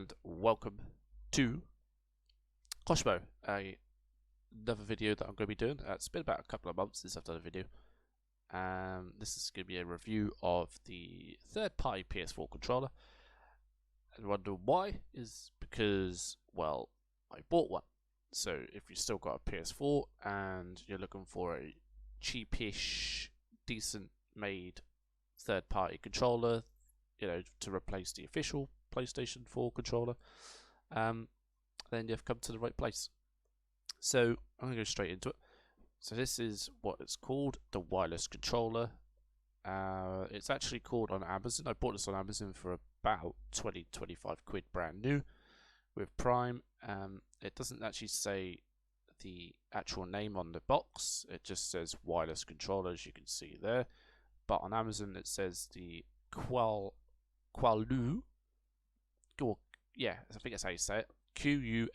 and welcome to Koshmo, another video that I'm going to be doing. It's been about a couple of months since I've done a video. This is going to be a review of the third-party PS4 controller. And wonder why is because, well, I bought one. So if you've still got a PS4 and you're looking for a cheapish, decent-made third-party controller, you know, to replace the official PlayStation 4 controller, then you've come to the right place. So I'm going to go straight into it. So this is what it's called, the wireless controller. It's actually called on Amazon. I bought this on Amazon for about 20-25 quid brand new with Prime. It doesn't actually say the actual name on the box. It just says wireless controller, as you can see there. But on Amazon it says the Qulloo, yeah, I think that's how you say it. Qulloo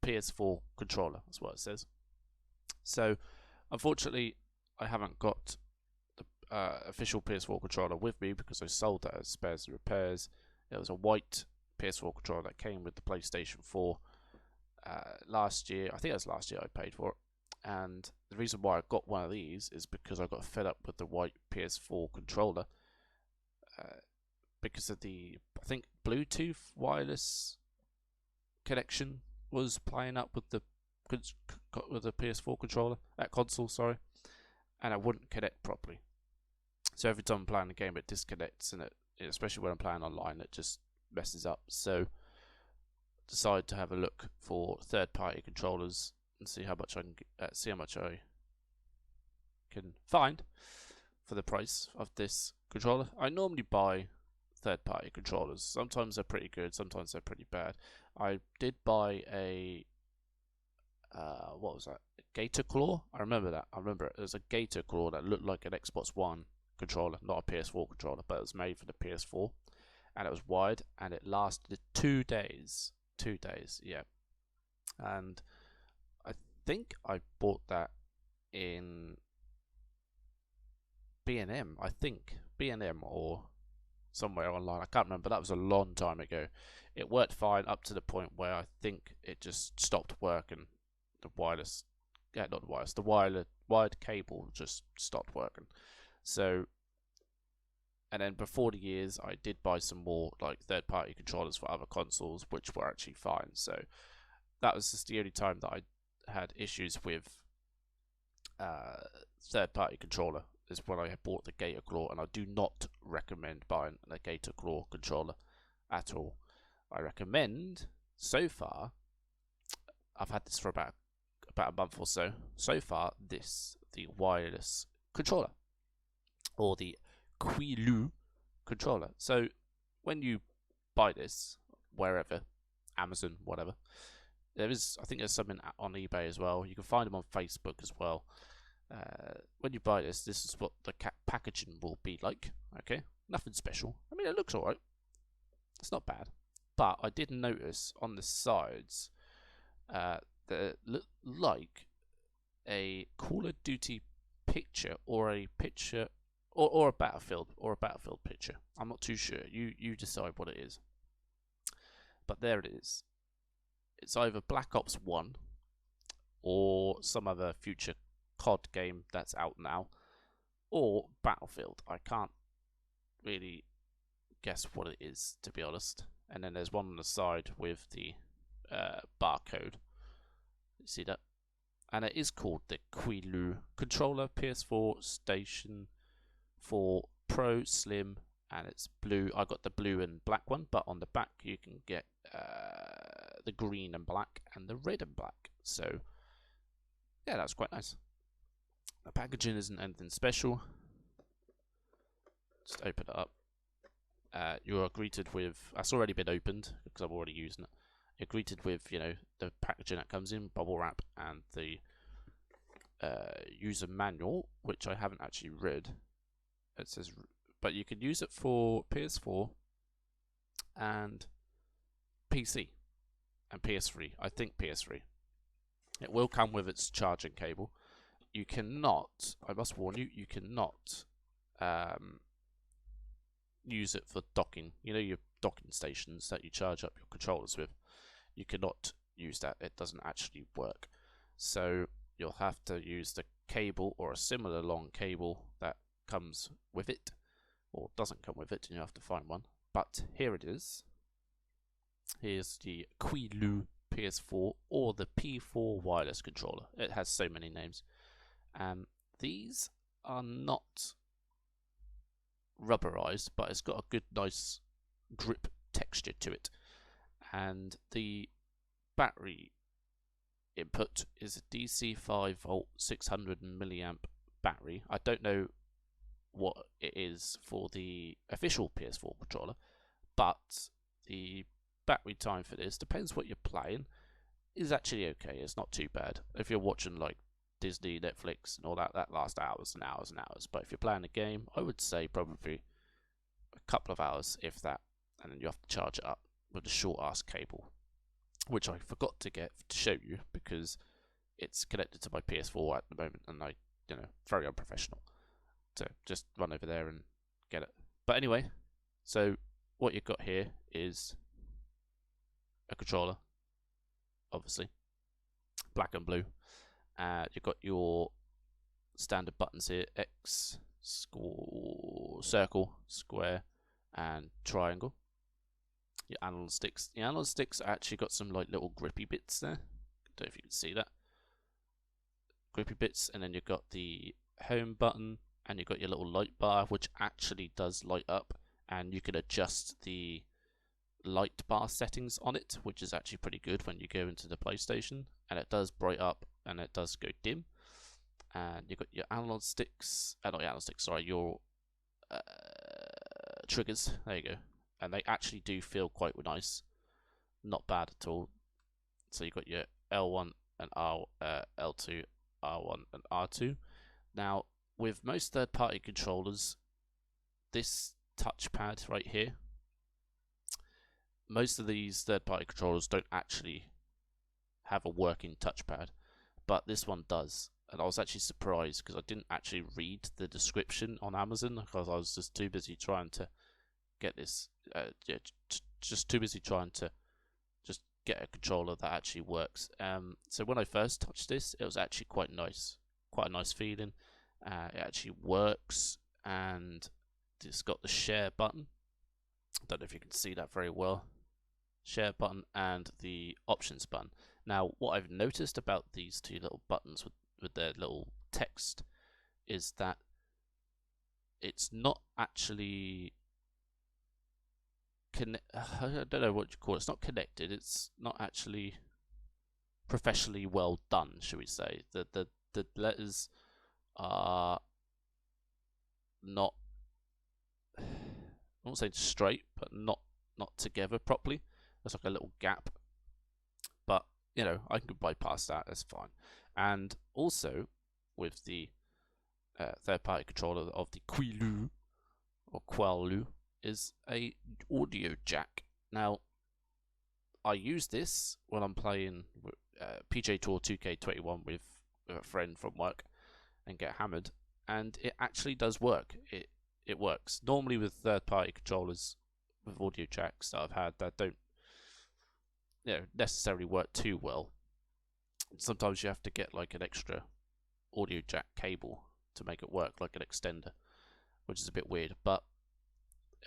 PS4 controller. That's what it says. So, unfortunately, I haven't got the official PS4 controller with me because I sold that as spares and repairs. It was a white PS4 controller that came with the PlayStation 4 last year. I think it was last year I paid for it. And the reason why I got one of these is because I got fed up with the white PS4 controller. Because of the, I think, Bluetooth wireless connection was playing up with the PS4 controller, console, sorry, and it wouldn't connect properly. So every time I'm playing the game, it disconnects, and especially when I'm playing online, it just messes up. So decided to have a look for third-party controllers and see how much I can find for the price of this controller. I normally buy third-party controllers. Sometimes they're pretty good, sometimes they're pretty bad. I did buy a what was that? A Gator Claw? I remember that. I remember it. It was a Gator Claw that looked like an Xbox One controller, not a PS4 controller, but it was made for the PS4, and it was wired, and it lasted 2 days. 2 days, yeah. And I think I bought that in B&M. I think B&M or somewhere online. I can't remember. That was a long time ago. It worked fine up to the point where I think it just stopped working. The wireless, yeah, not the wireless, the wired cable just stopped working. So, and then before the years, I did buy some more like third-party controllers for other consoles, which were actually fine. So that was just the only time that I had issues with third-party controller, is when I bought the Gator Claw, and I do not recommend buying a Gator Claw controller at all. I recommend, so far, I've had this for about a month or so. So far, the wireless controller, or the Qulloo controller. So when you buy this, wherever, Amazon, whatever, there is, I think there's something on eBay as well. You can find them on Facebook as well. When you buy this is what the packaging will be like. Okay, nothing special. I mean, it looks alright. It's not bad, but I did notice on the sides that it looked like a Call of Duty picture, or a picture, or a Battlefield, picture. I'm not too sure. You decide what it is. But there it is. It's either Black Ops 1 or some other future COD game that's out now, or Battlefield. I can't really guess what it is, to be honest. And then there's one on the side with the barcode. You see that? And it is called the Qulloo controller, PS4 Station 4 Pro Slim, and it's blue. I got the blue and black one, but on the back you can get the green and black and the red and black. So yeah, that's quite nice. The packaging isn't anything special. Just open it up. You are greeted with, that's already been opened because I'm already using it. You're greeted with, you know, the packaging that comes in, bubble wrap, and the user manual, which I haven't actually read. It says, but you can use it for PS4 and PC and PS3. I think PS3. It will come with its charging cable. You cannot, I must warn you, you cannot use it for docking. You know, your docking stations that you charge up your controllers with. You cannot use that. It doesn't actually work. So you'll have to use the cable or a similar long cable that comes with it, or doesn't come with it, and you have to find one. But here it is. Here's the Qulloo Ps4 or the P4 wireless controller. It has so many names. These are not rubberized, but it's got a good, nice grip texture to it. And the battery input is a DC 5V 600 milliamp battery. I don't know what it is for the official PS4 controller, but the battery time for this, depends what you're playing, is actually okay. It's not too bad. If you're watching like Disney, Netflix and all that, that lasts hours and hours and hours. But if you're playing a game, I would say probably a couple of hours, if that, and then you have to charge it up with a short ass cable, which I forgot to get to show you because it's connected to my PS4 at the moment, and I, very unprofessional to just run over there and get it. But anyway, so what you've got here is a controller, obviously, black and blue. You've got your standard buttons here: X, circle, square, and triangle. Your analog sticks. The analog sticks actually got some like little grippy bits there. Don't know if you can see that. Grippy bits, and then you've got the home button, and you've got your little light bar, which actually does light up, and you can adjust the light bar settings on it, which is actually pretty good when you go into the PlayStation, and it does bright up and it does go dim. And you've got your analog sticks, not your analog sticks, sorry, your triggers. There you go. And they actually do feel quite nice, not bad at all. So you've got your L1 and L2, R1 and R2. Now, with most third-party controllers, this touchpad right here, most of these third-party controllers don't actually have a working touchpad, but this one does. And I was actually surprised because I didn't actually read the description on Amazon because I was just too busy trying to get this, just too busy trying to just get a controller that actually works. So when I first touched this, it was actually quite nice, quite a nice feeling. It actually works, and it's got the share button. I don't know if you can see that very well. Share button and the options button. Now, what I've noticed about these two little buttons with their little text is that it's not actually I don't know what you call it. It's not connected. It's not actually professionally well done, should we say? The letters are not, I won't say straight, but not together properly. There's like a little gap, but I can bypass that. That's fine. And also with the third-party controller of the Qulloo or Qulloo is a audio jack. Now, I use this when I'm playing PJ Tour 2K21 with a friend from work and get hammered, and it actually does work. It works. Normally with third-party controllers with audio jacks that I've had that don't necessarily work too well. Sometimes you have to get like an extra audio jack cable to make it work, like an extender, which is a bit weird, but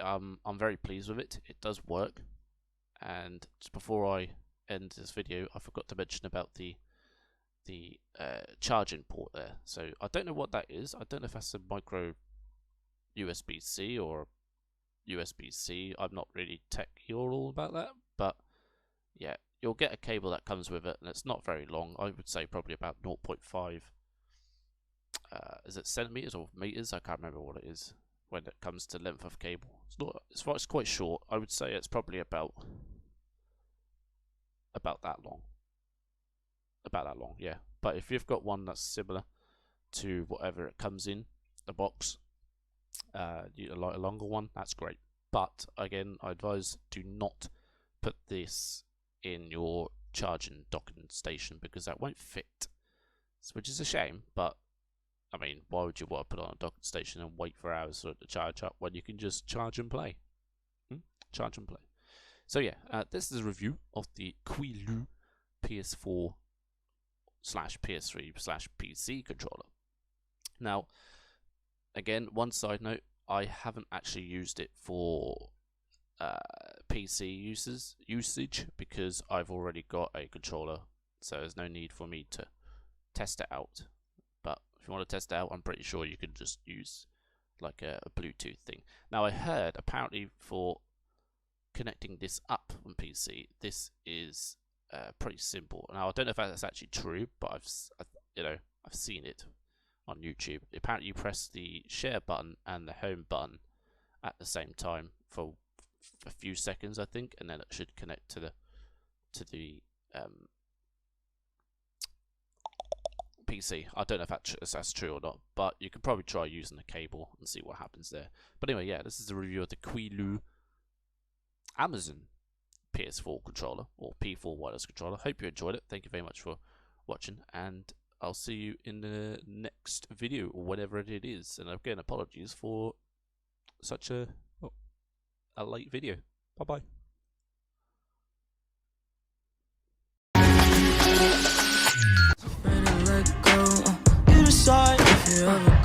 I'm very pleased with it. It does work. And just before I end this video, I forgot to mention about the charging port there. So I don't know what that is. I don't know if that's a micro USB-C or USB-C. I'm not really techy or all about that, but yeah, you'll get a cable that comes with it, and it's not very long. I would say probably about 0.5 is it centimeters or meters? I can't remember what it is when it comes to length of cable. It's quite short. I would say it's probably about that long. About that long, yeah. But if you've got one that's similar to whatever it comes in the box, you like a longer one, that's great. But again, I advise do not put this in your charging docking station because that won't fit, which is a shame. But I mean, why would you want to put it on a docking station and wait for hours for it to charge up when you can just charge and play? Charge and play. So yeah, this is a review of the Qulloo PS4 / PS3 / PC controller. Now, again, one side note, I haven't actually used it for PC usage because I've already got a controller, so there's no need for me to test it out. But if you want to test it out, I'm pretty sure you can just use like a Bluetooth thing. Now, I heard apparently for connecting this up on PC, this is pretty simple. Now, I don't know if that's actually true, but I've seen it on YouTube. Apparently, you press the share button and the home button at the same time for a few seconds, I think, and then it should connect to the PC. I don't know if that's true or not, but you could probably try using a cable and see what happens there. But anyway, yeah, this is a review of the Qulloo Amazon PS4 controller, or P4 wireless controller. Hope you enjoyed it. Thank you very much for watching, and I'll see you in the next video, or whatever it is. And again, apologies for such a late video. Bye bye. You decide if you ever